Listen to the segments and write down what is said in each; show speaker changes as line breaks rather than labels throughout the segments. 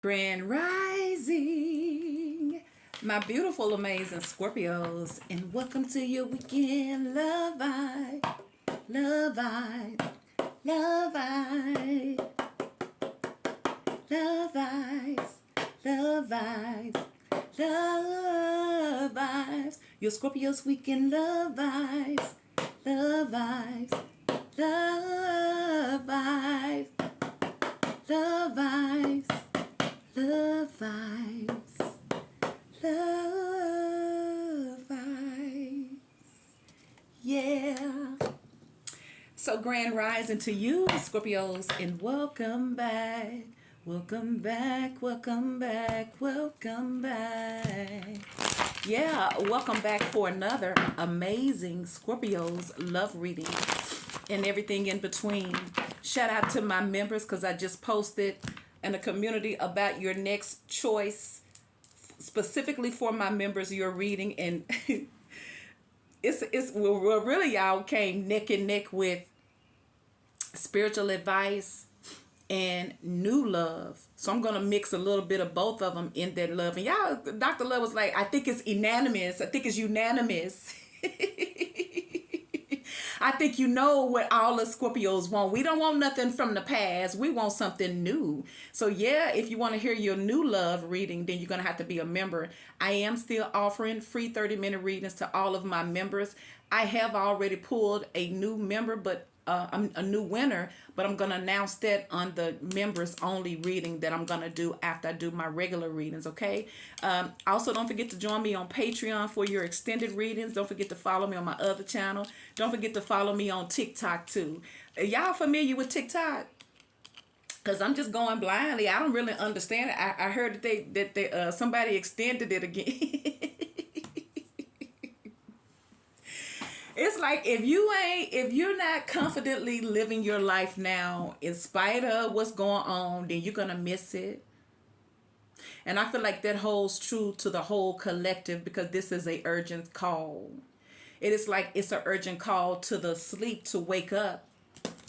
Grand Rising, my beautiful, amazing Scorpios, and welcome to your weekend love vibe, love vibe, love vibe, love vibes, love vibes, love vibes. Your Scorpios weekend love vibes, love vibes, love vibes, love vibes. Love vibes. Love vibes. Yeah. So grand rising to you, Scorpios, and welcome back. Welcome back, welcome back, welcome back. Yeah, welcome back for another amazing Scorpios love reading and everything in between. Shout out to my members because I just posted in the community about your next choice specifically for my members you're reading, and well, really y'all came neck and neck with spiritual advice and new love. So I'm gonna mix a little bit of both of them in that love. And y'all, Dr. Love was like, I think it's unanimous. I think it's unanimous. I think you know what all the Scorpios want. We don't want nothing from the past. We want something new. So yeah, if you want to hear your new love reading, then you're going to have to be a member. I am still offering free 30-minute readings to all of my members. I have already pulled a new member, but I'm a new winner, but I'm going to announce that on the members only reading that I'm going to do after I do my regular readings, okay? Also, don't forget to join me on Patreon for your extended readings. Don't forget to follow me on my other channel. Don't forget to follow me on TikTok too. Y'all familiar with TikTok? Because I'm just going blindly. I don't really understand it. I heard that somebody extended it again. It's like if you're not confidently living your life now in spite of what's going on, then you're gonna miss it. And I feel like that holds true to the whole collective because this is a urgent call. It is like it's an urgent call to the sleep to wake up,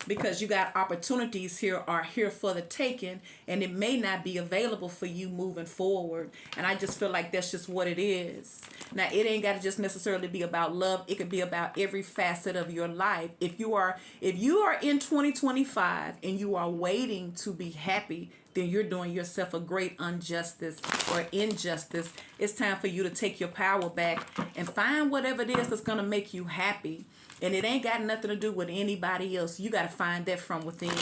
because you got opportunities here are here for the taking, and it may not be available for you moving forward. And I just feel like that's just what it is. Now, it ain't got to just necessarily be about love. It could be about every facet of your life. If you are in 2025 and you are waiting to be happy, then you're doing yourself a great injustice or injustice. It's time for you to take your power back and find whatever it is that's going to make you happy. And it ain't got nothing to do with anybody else. You got to find that from within.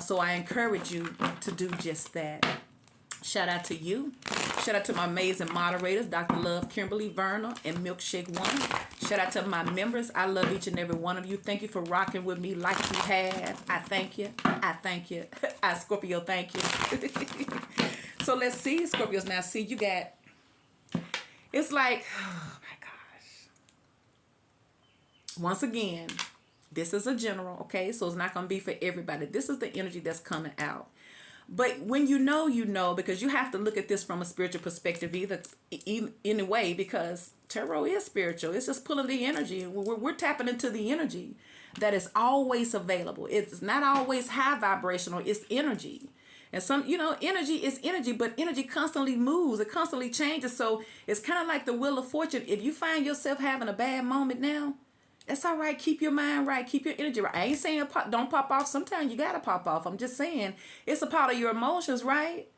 So I encourage you to do just that. Shout out to you. Shout out to my amazing moderators, Dr. Love, Kimberly, Verna, and Milkshake One. Shout out to my members. I love each and every one of you. Thank you for rocking with me like you have. I thank you. I thank you. I Scorpio, thank you. So let's see, Scorpios. Now, see, you got, it's like, oh my gosh. Once again, this is a general, okay? So it's not going to be for everybody. This is the energy that's coming out. But when you know, because you have to look at this from a spiritual perspective in a way, because tarot is spiritual. It's just pulling the energy. We're tapping into the energy that is always available. It's not always high vibrational. It's energy. And energy is energy, but energy constantly moves. It constantly changes. So it's kind of like the wheel of fortune. If you find yourself having a bad moment now, that's all right. Keep your mind right. Keep your energy right. I ain't saying don't pop off. Sometimes you got to pop off. I'm just saying it's a part of your emotions, right?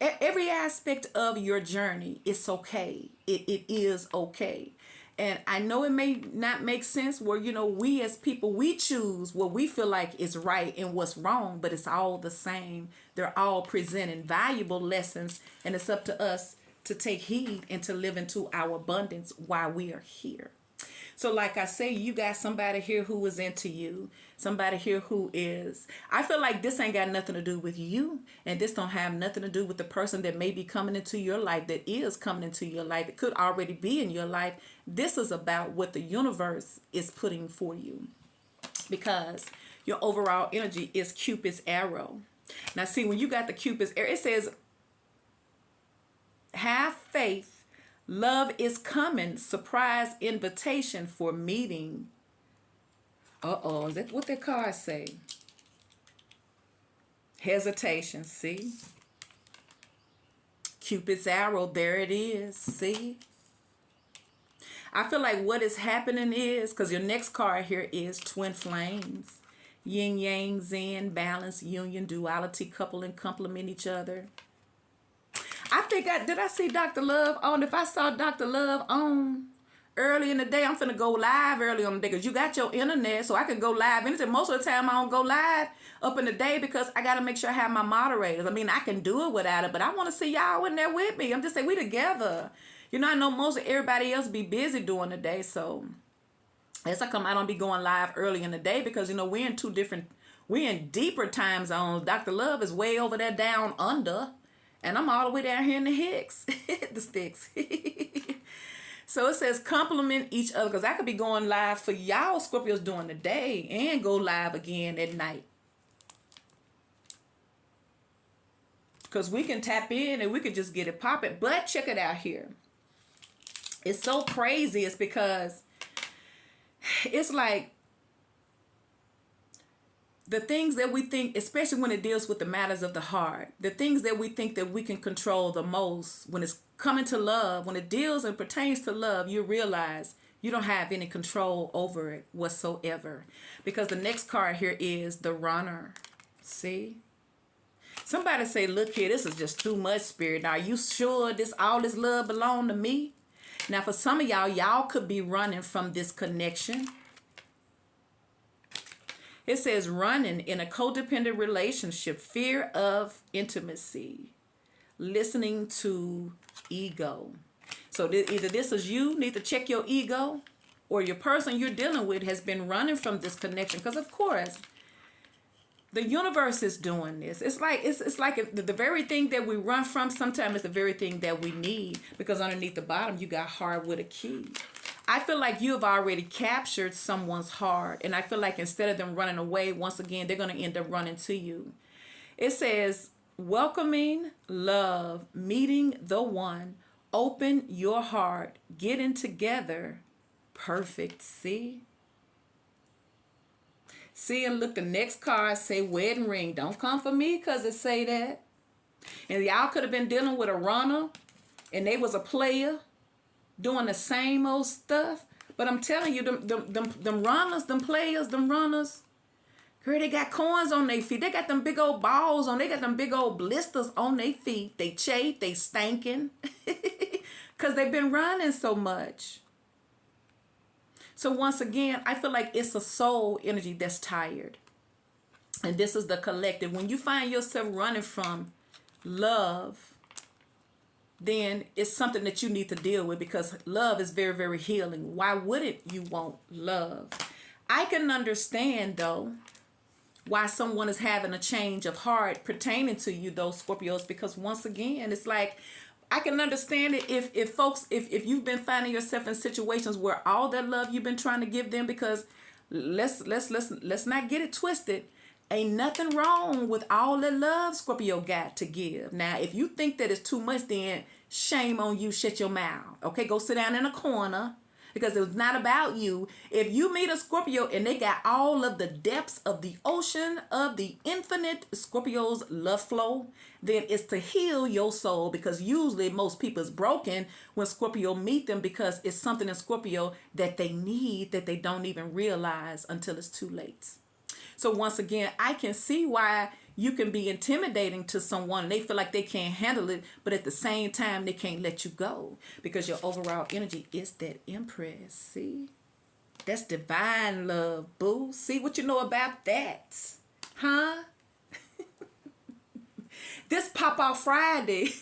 Every aspect of your journey, it's okay. It is okay. And I know it may not make sense where, we as people, we choose what we feel like is right and what's wrong, but it's all the same. They're all presenting valuable lessons, and it's up to us to take heed and to live into our abundance while we are here. So like I say, you got somebody here who is into you. Somebody here who is, I feel like this ain't got nothing to do with you. And this don't have nothing to do with the person that may be coming into your life, that is coming into your life. It could already be in your life. This is about what the universe is putting for you. Because your overall energy is Cupid's arrow. Now see, when you got the Cupid's arrow, it says, have faith. Love is coming. Surprise invitation for meeting. Is that what that card say? Hesitation. See? Cupid's arrow, there it is. See? I feel like what is happening is, because your next card here is twin flames. Yin, yang, zen, balance, union, duality, couple and complement each other. I think did I see Dr. Love on? If I saw Dr. Love on early in the day, I'm finna go live early on the day because you got your internet, so I can go live anytime. Most of the time I don't go live up in the day because I got to make sure I have my moderators. I mean, I can do it without it, but I want to see y'all in there with me. I'm just saying we together. You know, I know most of everybody else be busy during the day, so as I don't be going live early in the day because, you know, we're in deeper time zones. Dr. Love is way over there down under, and I'm all the way down here in the Hicks, the sticks. So it says complement each other because I could be going live for y'all Scorpios during the day and go live again at night. Because we can tap in and we could just get it popping. But check it out here. It's so crazy. It's because it's like the things that we think, especially when it deals with the matters of the heart, the things that we think that we can control the most, when it's coming to love, when it deals and pertains to love, you realize you don't have any control over it whatsoever. Because the next card here is the runner. See? Somebody say, look here, this is just too much, Spirit. Now, are you sure all this love belong to me? Now, for some of y'all could be running from this connection. It says running in a codependent relationship, fear of intimacy, listening to ego. So either this is you need to check your ego, or your person you're dealing with has been running from this connection. Because of course, the universe is doing this. It's like the very thing that we run from sometimes is the very thing that we need, because underneath the bottom you got heart with a key. I feel like you have already captured someone's heart, and I feel like instead of them running away, once again they're going to end up running to you. It says welcoming love, meeting the one, open your heart, getting together, perfect. See, and look, the next card say wedding ring. Don't come for me because it say that. And y'all could have been dealing with a runner and they was a player doing the same old stuff. But I'm telling you, them runners, them players, them runners, girl, they got corns on their feet. They got them big old balls on. They got them big old blisters on their feet. They chafed, they stanking because they've been running so much. So once again, I feel like it's a soul energy that's tired. And this is the collective. When you find yourself running from love, then it's something that you need to deal with, because love is very, very healing. Why wouldn't you want love? I can understand, though, why someone is having a change of heart pertaining to you, those Scorpios, because once again, it's like, I can understand it if folks, if you've been finding yourself in situations where all that love you've been trying to give them, because let's not get it twisted. Ain't nothing wrong with all the love Scorpio got to give. Now, if you think that it's too much, then shame on you. Shut your mouth. Okay, go sit down in a corner, because it was not about you. If you meet a Scorpio and they got all of the depths of the ocean of the infinite Scorpio's love flow, then it's to heal your soul, because usually most people is broken when Scorpio meet them, because it's something in Scorpio that they need that they don't even realize until it's too late. So once again, I can see why you can be intimidating to someone and they feel like they can't handle it, but at the same time, they can't let you go, because your overall energy is that Empress. See? That's divine love, boo. See what you know about that? Huh? This Pop Off Friday.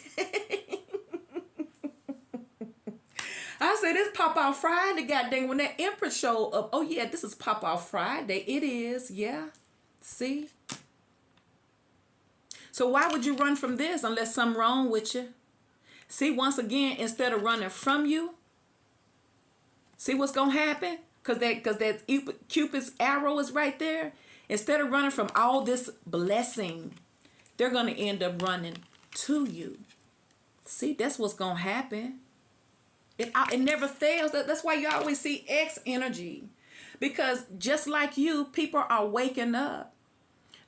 I said, this Pop Off Friday, goddamn, when that Empress showed up. Oh, yeah, this is Pop Off Friday. It is, yeah. See? So why would you run from this unless something wrong with you? See, once again, instead of running from you, see what's going to happen? Because that Cupid's arrow is right there. Instead of running from all this blessing, they're going to end up running to you. See, that's what's going to happen. It never fails. That's why you always see X energy. Because just like you, people are waking up.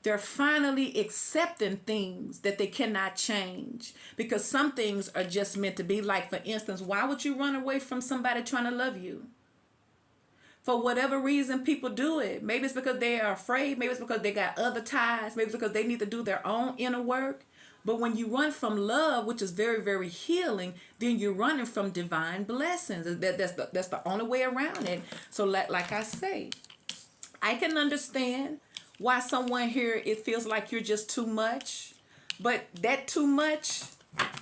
They're finally accepting things that they cannot change because some things are just meant to be. Like, for instance, why would you run away from somebody trying to love you? For whatever reason, people do it. Maybe it's because they are afraid. Maybe it's because they got other ties. Maybe it's because they need to do their own inner work. But when you run from love, which is very, very healing, then you're running from divine blessings. That's the only way around it. So like I say, I can understand why someone here, it feels like you're just too much. But that too much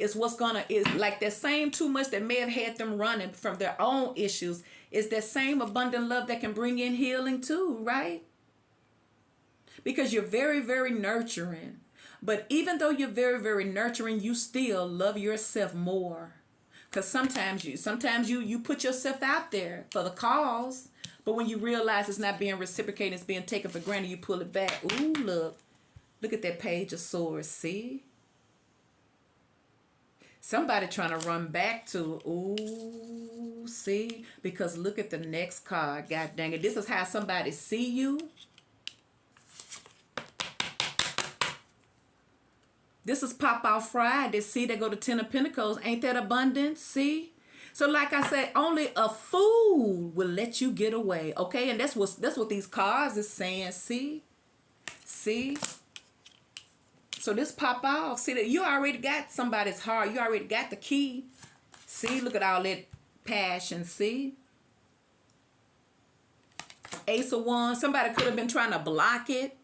is is like that same too much that may have had them running from their own issues, is that same abundant love that can bring in healing too, right? Because you're very, very nurturing. But even though you're very, very nurturing, you still love yourself more. Because sometimes you put yourself out there for the cause, but when you realize it's not being reciprocated, it's being taken for granted, you pull it back. Ooh, look at that Page of Swords. See, somebody trying to run back to. Ooh, see, because look at the next card. God dang it, this is how somebody see you. This is Pop Out Friday. See, they go to Ten of Pentacles. Ain't that abundance? See? So like I said, only a fool will let you get away. Okay? And that's what these cards is saying. See? See? So this pop off. See that you already got somebody's heart. You already got the key. See? Look at all that passion. See? Ace of Wands. Somebody could have been trying to block it.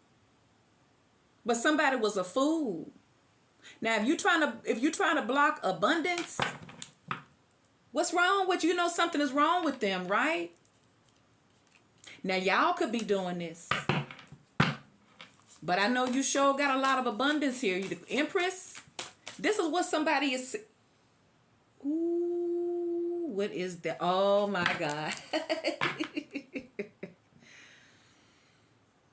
But somebody was a fool. Now, if you're trying to block abundance, what's wrong with you? You know something is wrong with them, right? Now, y'all could be doing this. But I know you sure got a lot of abundance here. You the Empress. This is what somebody is. Ooh, what is that? Oh, my God.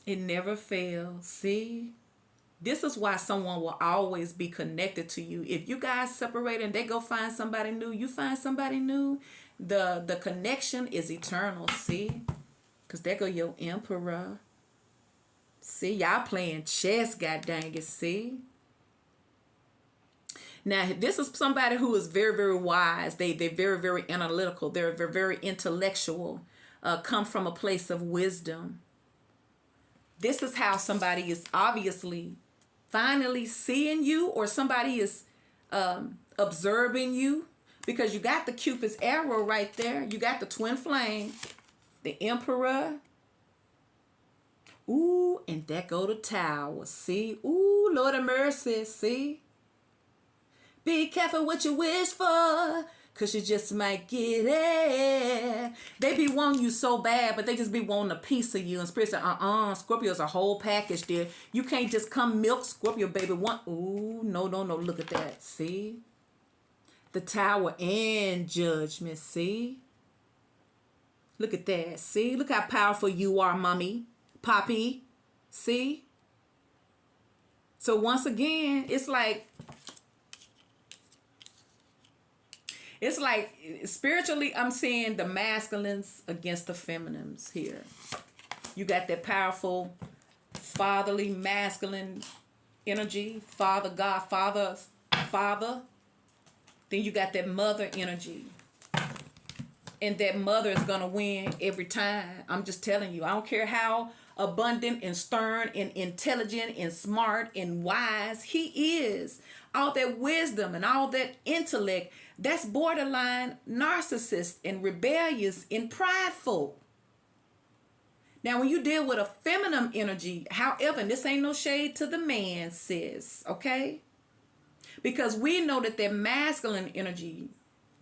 It never fails. See? This is why someone will always be connected to you. If you guys separate and they go find somebody new, you find somebody new, the connection is eternal, see? Because there go your Emperor. See, y'all playing chess, god dang it, see? Now, this is somebody who is very, very wise. They're very, very analytical. They're very, very intellectual. Come from a place of wisdom. This is how somebody is obviously finally seeing you, or somebody is observing you, because you got the Cupid's arrow right there. You got the twin flame, the Emperor. Ooh, and that go to Tower. See? Ooh, Lord of mercy. See? Be careful what you wish for, because you just might get it. They be wanting you so bad, but they just be wanting a piece of you. And Spirit said, Scorpio's a whole package, dear. You can't just come milk Scorpio, baby. Ooh, no. Look at that. See? The Tower and Judgment. See? Look at that. See? Look how powerful you are, mommy. Poppy. See? So once again, it's like spiritually, I'm seeing the masculines against the feminines here. You got that powerful fatherly masculine energy, Father God, Father. Then you got that mother energy. And that mother is going to win every time. I'm just telling you. I don't care how abundant and stern and intelligent and smart and wise he is. All that wisdom and all that intellect, that's borderline narcissist and rebellious and prideful. Now, when you deal with a feminine energy, however, and this ain't no shade to the man, sis, okay? Because we know that their masculine energy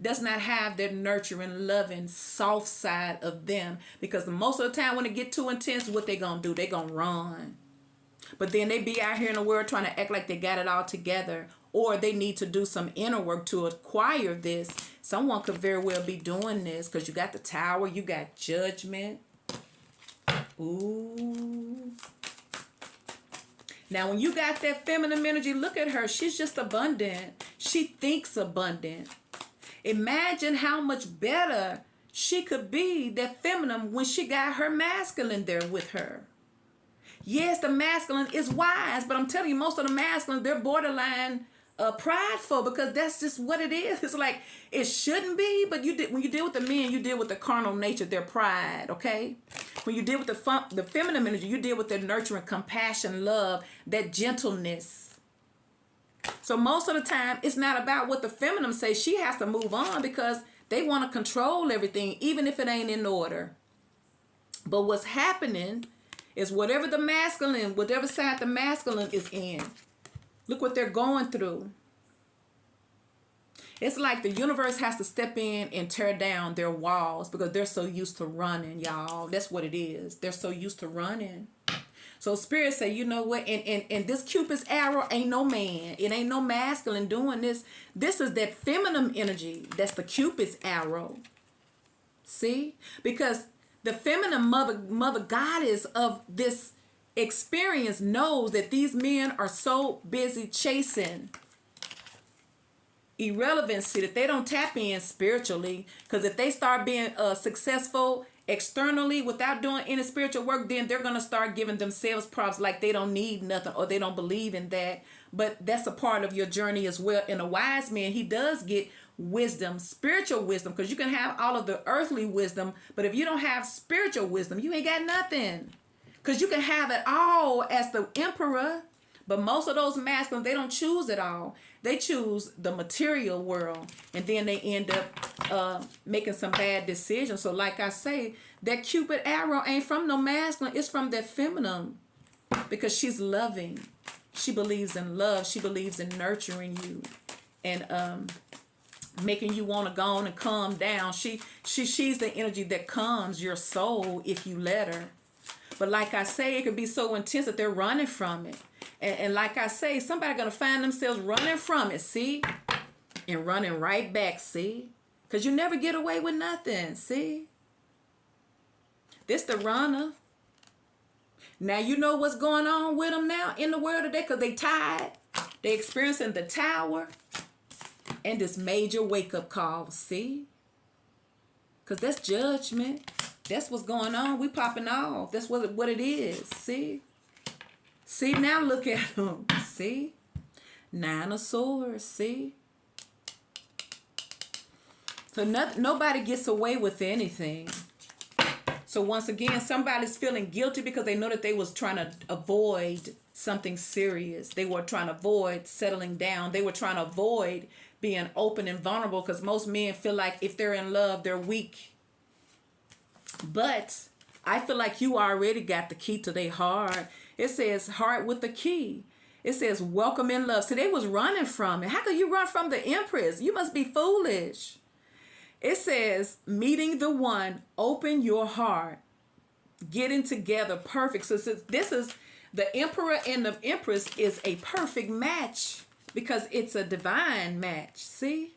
does not have that nurturing, loving, soft side of them. Because most of the time when it get too intense, what they gonna do? They gonna run. But then they be out here in the world trying to act like they got it all together. Or they need to do some inner work to acquire this. Someone could very well be doing this, because you got the Tower, you got Judgment. Ooh. Now, when you got that feminine energy, look at her. She's just abundant. She thinks abundant. Imagine how much better she could be, that feminine, when she got her masculine there with her. Yes, the masculine is wise, but I'm telling you, most of the masculine, they're borderline prideful, because that's just what it is. It's like, it shouldn't be, but when you deal with the men, you deal with the carnal nature, their pride, okay? When you deal with the feminine energy, you deal with their nurturing, compassion, love, that gentleness. So most of the time, it's not about what the feminine says. She has to move on because they want to control everything, even if it ain't in order. But what's happening is whatever side the masculine is in, look what they're going through. It's like the universe has to step in and tear down their walls because they're so used to running, y'all. That's what it is. They're so used to running. So Spirit say, you know what? And this Cupid's arrow ain't no man. It ain't no masculine doing this. This is that feminine energy. That's the Cupid's arrow. See? Because the feminine mother goddess of this experience knows that these men are so busy chasing irrelevancy that they don't tap in spiritually. Because if they start being successful externally without doing any spiritual work, then they're going to start giving themselves props like they don't need nothing or they don't believe in that. But that's a part of your journey as well. And a wise man, he does get wisdom, spiritual wisdom, because you can have all of the earthly wisdom, but if you don't have spiritual wisdom, you ain't got nothing. Because you can have it all as the emperor, but most of those masculines, they don't choose it all. They choose the material world, and then they end up making some bad decisions. So like I say, that Cupid arrow ain't from no masculine, it's from that feminine, because she's loving. She believes in love. She believes in nurturing you and making you want to go on and calm down. She's the energy that calms your soul if you let her. But like I say, it could be so intense that they're running from it. And like I say, somebody going to find themselves running from it, see? And running right back, see? Because you never get away with nothing, see? This the runner. Now you know what's going on with them now in the world today, because they tired. They experiencing the tower and this major wake-up call, see? Because that's judgment. That's what's going on. We popping off. That's what it is, see? See, now look at them. See? 9 of Swords. See? So nobody gets away with anything. So once again, somebody's feeling guilty because they know that they was trying to avoid something serious. They were trying to avoid settling down. They were trying to avoid being open and vulnerable, because most men feel like if they're in love, they're weak. But I feel like you already got the key to their heart. It says heart with the key. It says welcome in love. So they was running from it. How could you run from the Empress? You must be foolish. It says meeting the one, open your heart, getting together, perfect. So this is the Emperor and the Empress is a perfect match because it's a divine match. See?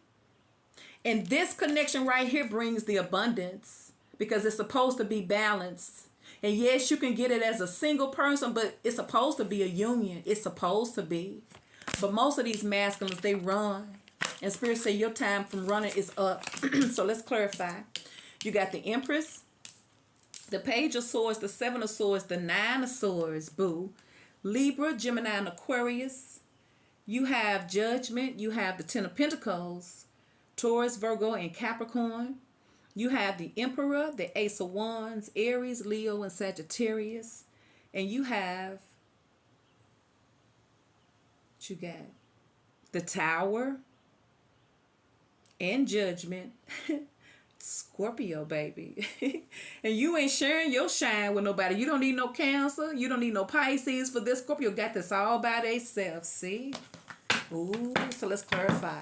And this connection right here brings the abundance because it's supposed to be balanced. And yes, you can get it as a single person, but it's supposed to be a union. It's supposed to be. But most of these masculines, they run. And Spirit say your time from running is up. So let's clarify. You got the Empress, the Page of Swords, the 7 of Swords, the 9 of Swords, boo. Libra, Gemini, and Aquarius. You have Judgment. You have the 10 of Pentacles, Taurus, Virgo, and Capricorn. You have the Emperor, the Ace of Wands, Aries, Leo, and Sagittarius. And you have, what you got? The Tower and Judgment. Scorpio, baby. And you ain't sharing your shine with nobody. You don't need no Cancer. You don't need no Pisces for this. Scorpio got this all by themselves, see? Ooh, so let's clarify.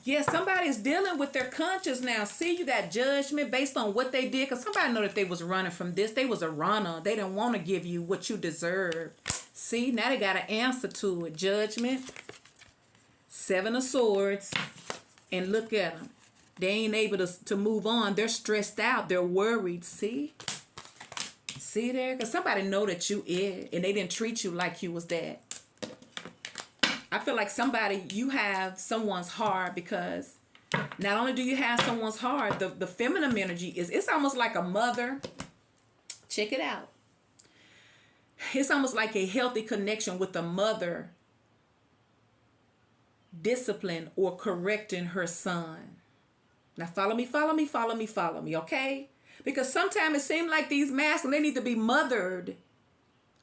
Yeah, somebody's dealing with their conscience now. See, you got judgment based on what they did. Because somebody know that they was running from this. They was a runner. They didn't want to give you what you deserve. See, now they got an answer to it. Judgment, 7 of Swords, and look at them. They ain't able to move on. They're stressed out. They're worried. See? See there? Because somebody know that you is, and they didn't treat you like you was that. I feel like you have someone's heart because Not only do you have someone's heart, the feminine energy it's almost like a mother. Check it out. It's almost like a healthy connection with a mother discipline or correcting her son. Now follow me, follow me, follow me, follow me, okay? Because sometimes it seems like these masculine, they need to be mothered,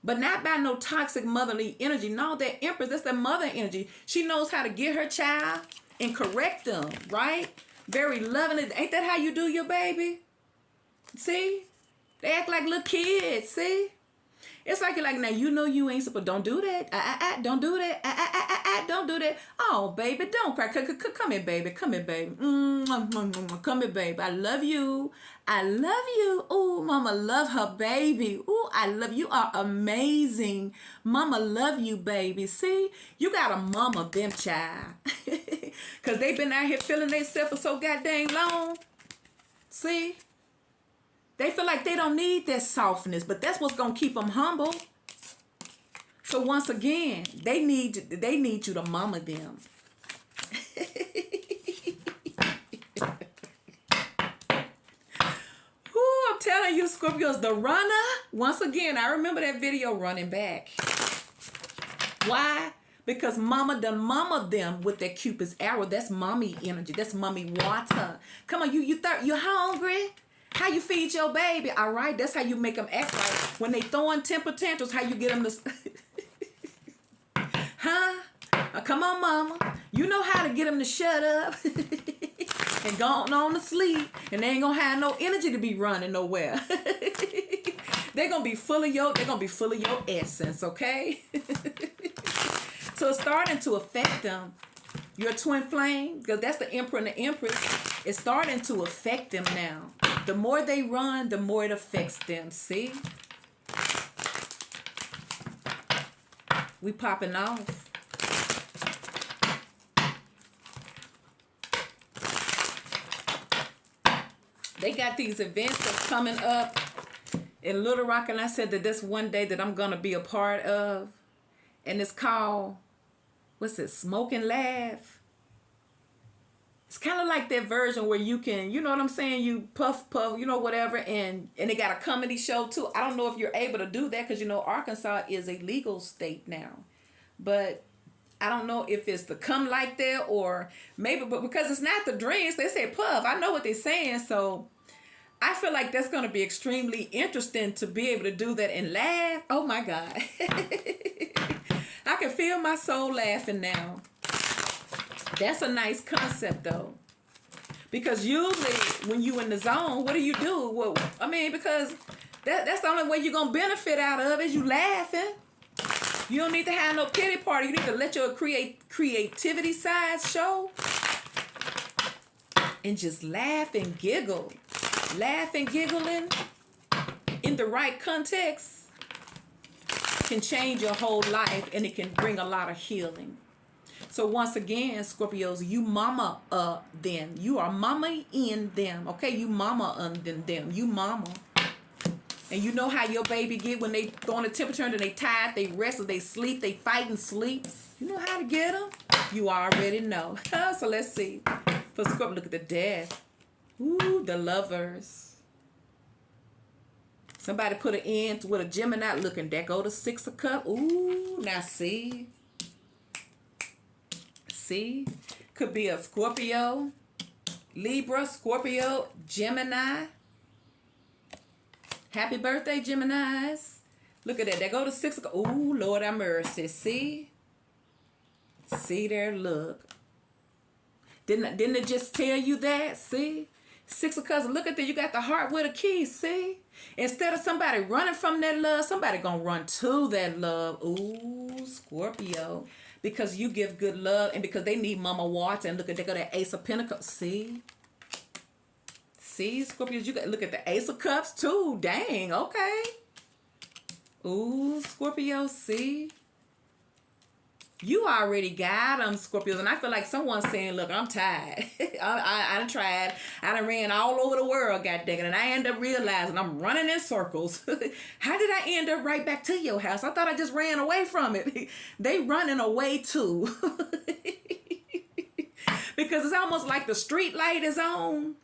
but not by no toxic motherly energy. No, that empress, that's the mother energy. She knows how to get her child and correct them, right? Very loving. Ain't that how you do your baby? See? They act like little kids, see? It's like you're like, now you know you ain't supposed, don't do that. Don't do that. Don't do that. Oh, baby, don't cry. Come here, baby. Come here, baby. Come here, baby. I love you. I love you. Oh, mama love her baby. Oh, I love you. You are amazing. Mama love you, baby. See, you got a mama them child. Because they been out here feeling themselves for so goddamn long. See? They feel like they don't need that softness, but that's what's going to keep them humble. So once again, they need you to mama them. Ooh, I'm telling you, Scorpios, the runner. Once again, I remember that video running back. Why? Because mama done mama them with that Cupid's arrow. That's mommy energy. That's mommy water. Come on, you hungry? How you feed your baby? All right, that's how you make them act right. When they throwing temper tantrums, how you get them to... Huh? Come on, mama. You know how to get them to shut up and go on to sleep. And they ain't going to have no energy to be running nowhere. They're going to be full of your essence, okay? So it's starting to affect them. Your twin flame, because that's the emperor and the empress, it's starting to affect them now. The more they run, the more it affects them. See? We popping off. They got these events that's coming up in Little Rock, and I said that this one day that I'm going to be a part of. And it's called, what's it, Smoke and Laugh. It's kind of like that version where you can, you know what I'm saying, you puff, you know, whatever, and they got a comedy show too. I don't know if you're able to do that because, you know, Arkansas is a legal state now. But I don't know if it's to come like that or maybe, but because it's not the dreams, they say puff. I know what they're saying, so I feel like that's going to be extremely interesting to be able to do that and laugh. Oh my God. I can feel my soul laughing now. That's a nice concept though. Because usually when you in the zone, what do? Well, I mean, because that's the only way you're going to benefit out of is you laughing. You don't need to have no pity party. You need to let your creativity side show. And just laugh and giggle. Laugh and giggling in the right context can change your whole life and it can bring a lot of healing. So once again, Scorpios, you mama them. You are mama in them. Okay, you mama them. You mama. And you know how your baby get when they go on a temperature and they tired, they rest, or they sleep, they fight and sleep. You know how to get them? You already know. So let's see. For Scorpio, look at the death. Ooh, the lovers. Somebody put an end with a Gemini looking. There go the Six of Cups. Ooh, now see. See? Could be a Scorpio, Libra, Scorpio, Gemini. Happy birthday, Geminis. Look at that. There go the Six of Cups. Ooh, Lord have mercy. See? See there, look. Didn't it just tell you that? See? Six of Cups. Look at that. You got the heart with a key. See? Instead of somebody running from that love, somebody gonna run to that love. Ooh, Scorpio. Because you give good love and because they need mama water. And look at, they got that Ace of Pentacles. See? See, Scorpios, you got, look at the Ace of Cups too. Dang, okay. Ooh, Scorpio, see? You already got them, Scorpios. And I feel like someone's saying, look, I'm tired. I done tried. I done ran all over the world, goddaggit. And I end up realizing I'm running in circles. How did I end up right back to your house? I thought I just ran away from it. They running away too. Because it's almost like the street light is on.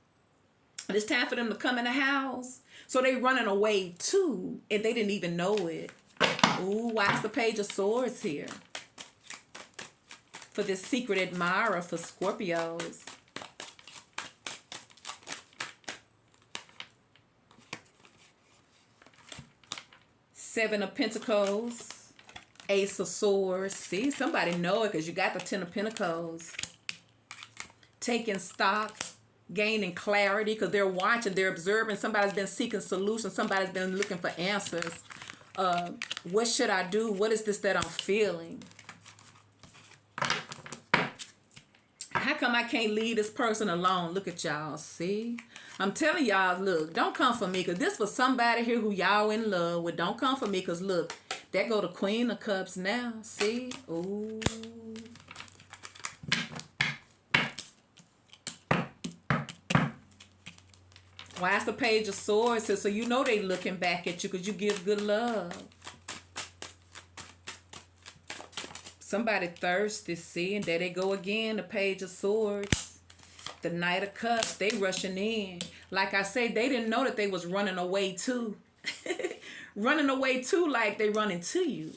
And it's time for them to come in the house. So they running away too. And they didn't even know it. Ooh, why is the Page of Swords here? For this secret admirer for Scorpios. Seven of Pentacles. Ace of Swords. See, somebody know it because you got the Ten of Pentacles. Taking stock. Gaining clarity because they're watching, they're observing. Somebody's been seeking solutions. Somebody's been looking for answers. What should I do? What is this that I'm feeling? How come I can't leave this person alone? Look at y'all. See? I'm telling y'all, look, don't come for me because this for somebody here who y'all in love with. Don't come for me because look, there go the Queen of Cups now. See? Ooh. Why is the Page of Swords? So you know they looking back at you because you give good love. Somebody thirsty, see? And there they go again, the Page of Swords. The Knight of Cups, they rushing in. Like I say, they didn't know that they was running away too. Running away too like they running to you.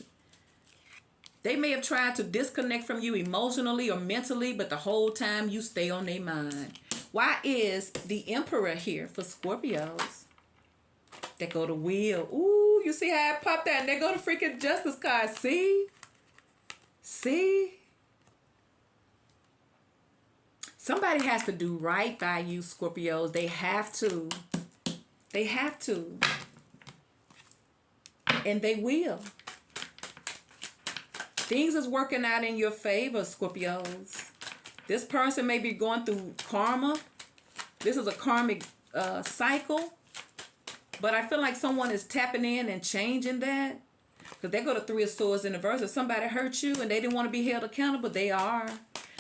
They may have tried to disconnect from you emotionally or mentally, but the whole time you stay on their mind. Why is the Emperor here for Scorpios? They go to Wheel. Ooh, you see how I popped that? And they go to freaking Justice card. See? See? Somebody has to do right by you, Scorpios. They have to. They have to. And they will. Things is working out in your favor, Scorpios. This person may be going through karma. This is a karmic cycle. But I feel like someone is tapping in and changing that. Because they go to Three of Swords in the verse. If somebody hurt you and they didn't want to be held accountable, they are.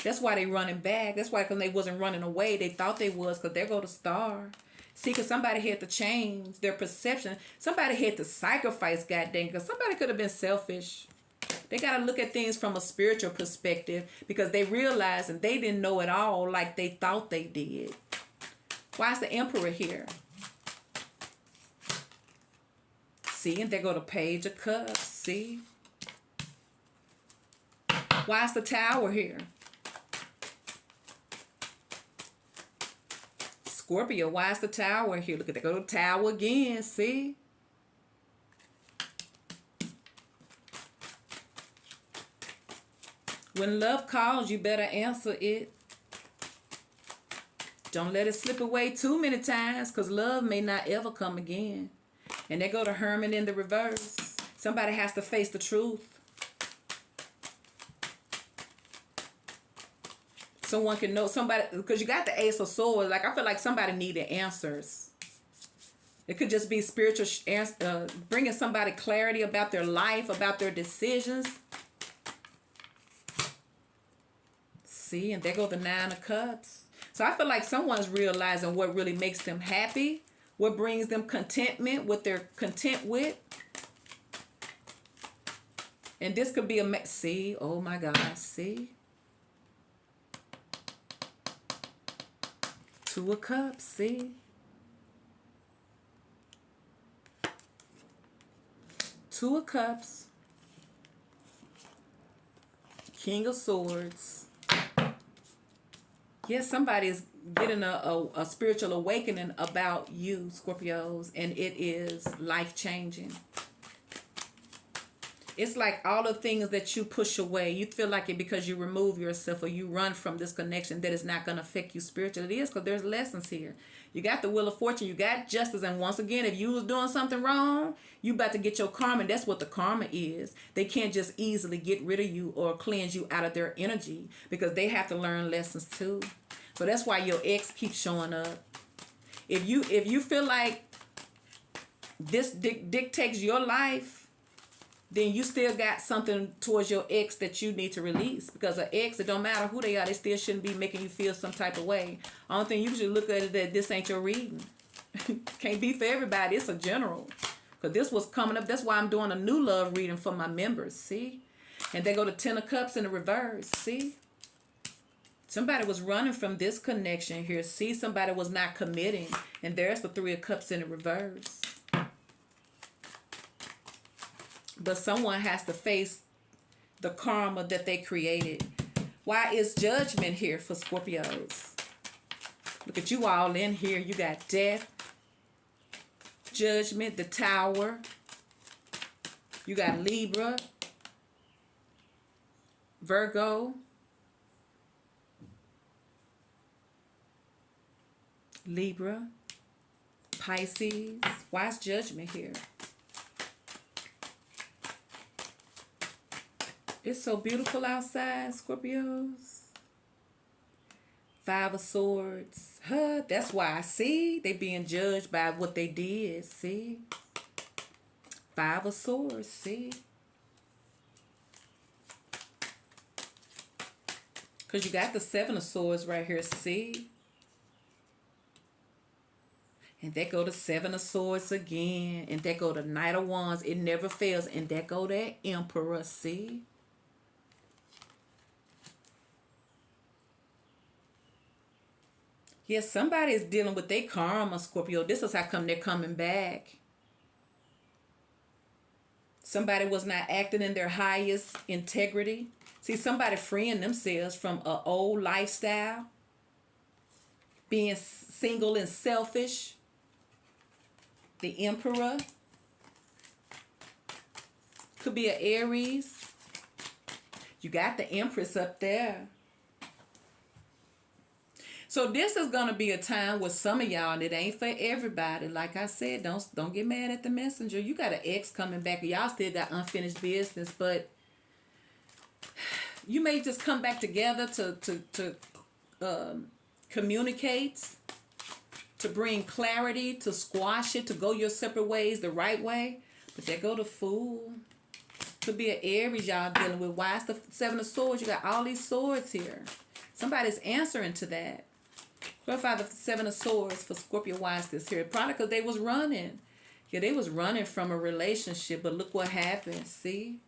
That's why they running back. That's why because they wasn't running away. They thought they was because they go to Star. See, because somebody had to change their perception. Somebody had to sacrifice, goddamn. Because somebody could have been selfish. They got to look at things from a spiritual perspective because they realized and they didn't know it all like they thought they did. Why is the Emperor here? See, and there go the Page of Cups. See? Why is the Tower here? Scorpio, why is the Tower here? Look at that. Go to the Tower again. See? When love calls, you better answer it. Don't let it slip away too many times because love may not ever come again. And they go to Hermit in the reverse. Somebody has to face the truth. Someone can know somebody, because you got the Ace of Swords. Like, I feel like somebody needed answers. It could just be spiritual, bringing somebody clarity about their life, about their decisions. See, and there go the Nine of Cups. So I feel like someone's realizing what really makes them happy, what brings them contentment, what they're content with. And this could be a, see, oh my God, see. Two of Cups, see. Two of Cups. King of Swords. Yes, somebody is getting a spiritual awakening about you, Scorpios, and it is life-changing. It's like all the things that you push away, you feel like it because you remove yourself or you run from this connection that is not going to affect you spiritually. It is because there's lessons here. You got the Wheel of Fortune, you got justice, and once again, if you was doing something wrong, you about to get your karma, and that's what the karma is. They can't just easily get rid of you or cleanse you out of their energy because they have to learn lessons too. So that's why your ex keeps showing up. If you feel like this dictates your life, then you still got something towards your ex that you need to release. Because an ex, it don't matter who they are, they still shouldn't be making you feel some type of way. Only thing you should look at is that this ain't your reading. Can't be for everybody. It's a general. Because this was coming up. That's why I'm doing a new love reading for my members. See? And they go to Ten of Cups in the reverse. See? Somebody was running from this connection here. See, somebody was not committing. And there's the Three of Cups in the reverse. But someone has to face the karma that they created. Why is Judgment here for Scorpios? Look at you all in here. You got Death, Judgment, the Tower. You got Libra, Virgo, Libra, Pisces. Why is Judgment here? It's so beautiful outside, Scorpios. Five of Swords. Huh, that's why. See? They being judged by what they did. See? Five of Swords. See? Because you got the Seven of Swords right here. See? And there go the Seven of Swords again. And there go the Knight of Wands. It never fails. And there go that Emperor. See? Yes, somebody is dealing with their karma, Scorpio. This is how come they're coming back. Somebody was not acting in their highest integrity. See, somebody freeing themselves from an old lifestyle. Being single and selfish. The Emperor. Could be an Aries. You got the Empress up there. So this is going to be a time with some of y'all, and it ain't for everybody. Like I said, don't get mad at the messenger. You got an ex coming back, and y'all still got unfinished business, but you may just come back together to communicate, to bring clarity, to squash it, to go your separate ways the right way. But there go the Fool. Could be an Aries y'all dealing with. Why is the Seven of Swords? You got all these swords here. Somebody's answering to that. Clarify the Seven of Swords for Scorpio. Why is this here? Probably because they was running. Yeah, they was running from a relationship, but look what happened. See?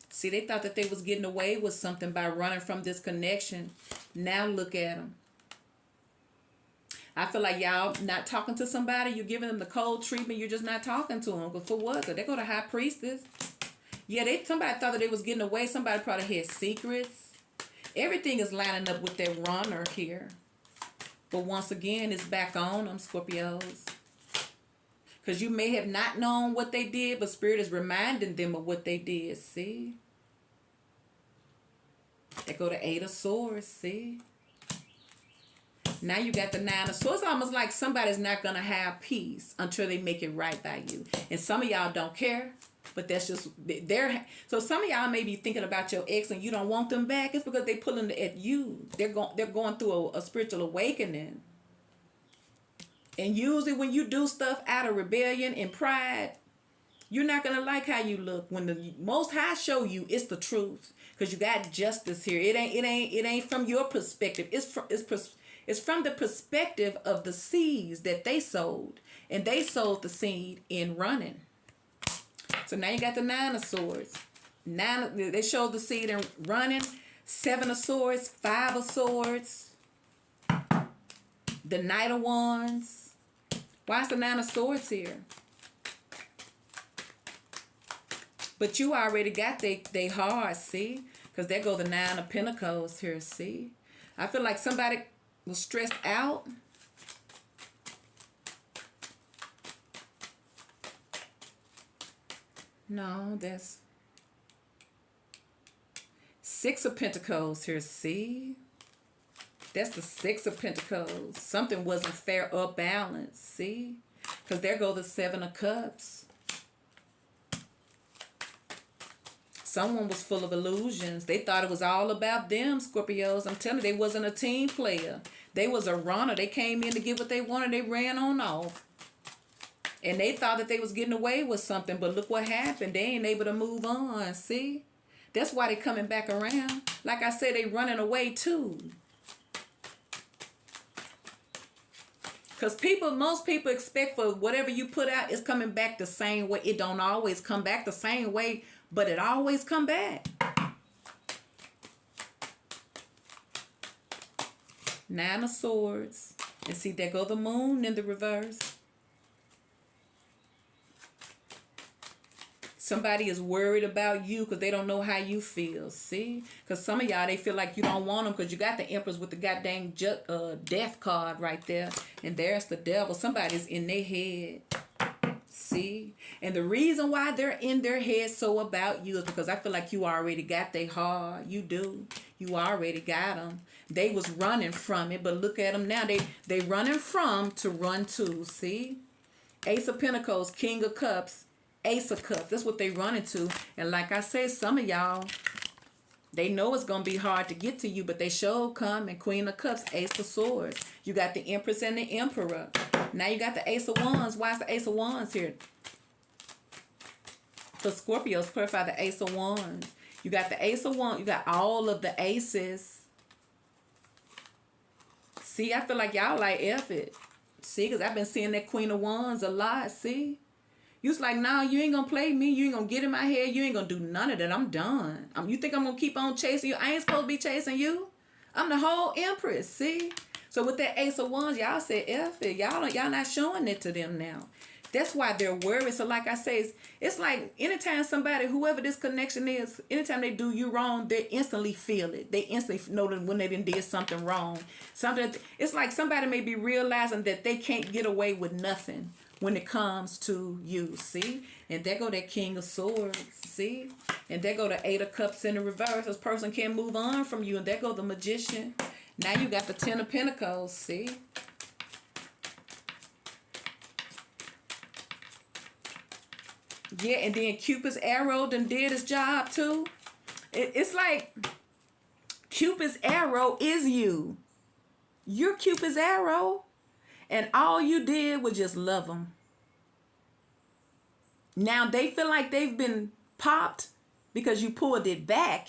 See, they thought that they was getting away with something by running from this connection. Now look at them. I feel like y'all not talking to somebody. You're giving them the cold treatment. You're just not talking to them. But for what? They go to High Priestess. Yeah, somebody thought that they was getting away. Somebody probably had secrets. Everything is lining up with that runner here. But once again, it's back on them, Scorpios. Because you may have not known what they did, but Spirit is reminding them of what they did. See? They go to Eight of Swords. See? Now you got the Nine of Swords. It's almost like somebody's not going to have peace until they make it right by you. And some of y'all don't care. But that's just their. So some of y'all may be thinking about your ex and you don't want them back. It's because they pulling at you. They're going through a spiritual awakening. And usually when you do stuff out of rebellion and pride, you're not gonna like how you look. When the Most High show you, it's the truth. Because you got justice here. It ain't from your perspective. It's from the perspective of the seeds that they sowed, and they sowed the seed in running. So now you got the Nine of Swords. They showed the seed in running. Seven of Swords. Five of Swords. The Knight of Wands. Why is the Nine of Swords here? But you already got they hearts, see? Because there go the Nine of Pentacles here, see? I feel like somebody was stressed out. No, that's Six of Pentacles here, see? That's the Six of Pentacles. Something wasn't fair or balanced, see? Because there go the Seven of Cups. Someone was full of illusions. They thought it was all about them, Scorpios. I'm telling you, they wasn't a team player. They was a runner. They came in to get what they wanted. They ran on off. And they thought that they was getting away with something, but look what happened. They ain't able to move on, see? That's why they coming back around. Like I said, they running away too. Because most people expect for whatever you put out is coming back the same way. It don't always come back the same way, but it always come back. Nine of Swords. And see, there go the moon in the reverse. Somebody is worried about you because they don't know how you feel. See? Because some of y'all, they feel like you don't want them because you got the Empress with the goddamn death card right there. And there's the devil. Somebody's in their head. See? And the reason why they're in their head so about you is because I feel like you already got their heart. You do. You already got them. They was running from it, but look at them now. They running from to run to. See? Ace of Pentacles, King of Cups, Ace of Cups. That's what they running to. And like I said, some of y'all, they know it's going to be hard to get to you, but they sure come. And Queen of Cups, Ace of Swords. You got the Empress and the Emperor. Now you got the Ace of Wands. Why is the Ace of Wands here? For Scorpios, clarify the Ace of Wands. You got the Ace of Wands. You got all of the aces. See, I feel like y'all like F it. See, because I've been seeing that Queen of Wands a lot. See? You was like, nah, you ain't going to play me. You ain't going to get in my head. You ain't going to do none of that. I'm done. You think I'm going to keep on chasing you? I ain't supposed to be chasing you. I'm the whole Empress. See? So with that Ace of Wands, y'all said F it. Y'all not showing it to them now. That's why they're worried. So like I say, it's like anytime somebody, whoever this connection is, anytime they do you wrong, they instantly feel it. They instantly know that when they did something wrong. It's like somebody may be realizing that they can't get away with nothing when it comes to you. See? And there go that King of Swords. See? And there go the Eight of Cups in the reverse. This person can't move on from you. And there go the Magician. Now you got the Ten of Pentacles. See? Yeah, and then Cupid's arrow done did his job too. It's like Cupid's arrow is you. You're Cupid's arrow. And all you did was just love them. Now they feel like they've been popped because you pulled it back.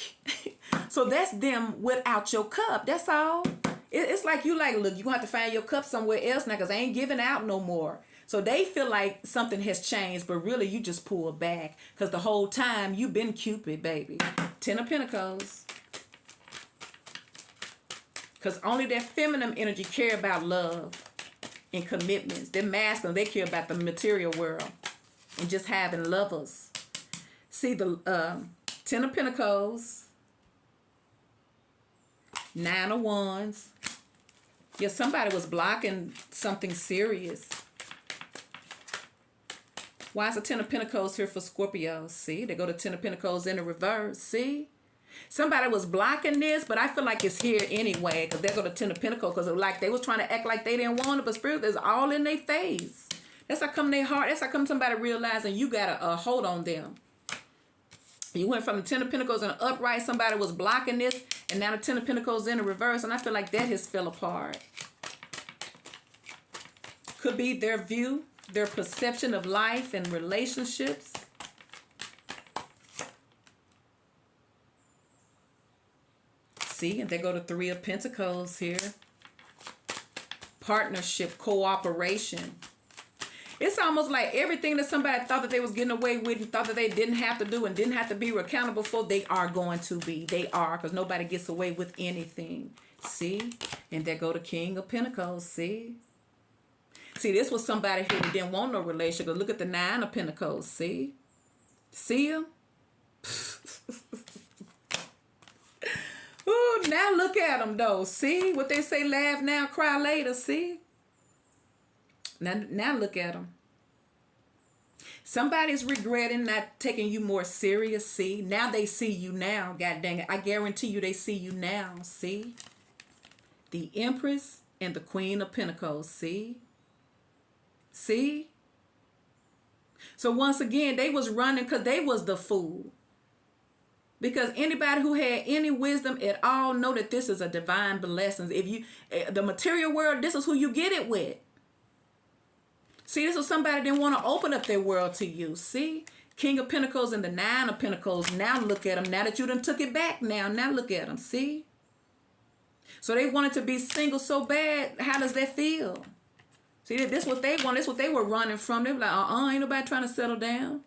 So that's them without your cup. That's all. It's like you like, look, you're going to have to find your cup somewhere else now because I ain't giving out no more. So they feel like something has changed, but really you just pulled back because the whole time you've been Cupid, baby. Ten of Pentacles. Because only that feminine energy care about love and commitments. They're masculine. They care about the material world and just having lovers. See the Ten of Pentacles. Nine of Wands. Yeah, somebody was blocking something serious. Why is the Ten of Pentacles here for Scorpios? See, they go to Ten of Pentacles in the reverse. See? Somebody was blocking this, but I feel like it's here anyway because they go to Ten of Pentacles because like they was trying to act like they didn't want it, but Spirit is all in their face. That's how come they heart. That's how come somebody realizing you got a hold on them. You went from the Ten of Pentacles in the upright, somebody was blocking this, and now the Ten of Pentacles in the reverse, and I feel like that has fell apart. Could be their view, their perception of life and relationships. See, and they go to Three of Pentacles here. Partnership, cooperation. It's almost like everything that somebody thought that they was getting away with and thought that they didn't have to do and didn't have to be accountable for, they are going to be. They are, because nobody gets away with anything. See? And there go the King of Pentacles. See? See, this was somebody who didn't want no relationship. But look at the Nine of Pentacles. See? See him? Ooh, now look at them though. See? What they say, laugh now, cry later. See? Now look at them. Somebody's regretting not taking you more serious. See? Now they see you now. God dang it. I guarantee you they see you now. See? The Empress and the Queen of Pentacles. See? See? So once again, they was running because they was the fool. Because anybody who had any wisdom at all know that this is a divine blessing. If you, the material world, this is who you get it with. See, this is somebody didn't want to open up their world to you. See? King of Pentacles and the Nine of Pentacles. Now look at them. Now that you done took it back now look at them. See? So they wanted to be single so bad. How does that feel? See, this is what they want. This is what they were running from. They were like, ain't nobody trying to settle down.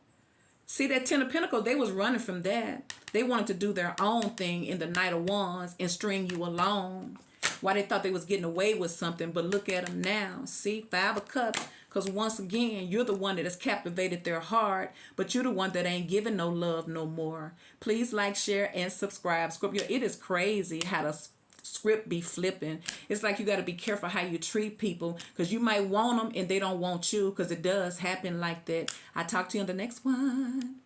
See, that Ten of Pentacles, they was running from that. They wanted to do their own thing in the Knight of Wands and string you along. Why they thought they was getting away with something, but look at them now. See, Five of Cups. Because once again, you're the one that has captivated their heart, but you're the one that ain't giving no love no more. Please like, share, and subscribe. Scorpio, it is crazy how the script be flipping. It's like you got to be careful how you treat people, because you might want them and they don't want you, because it does happen like that. I talk to you on the next one.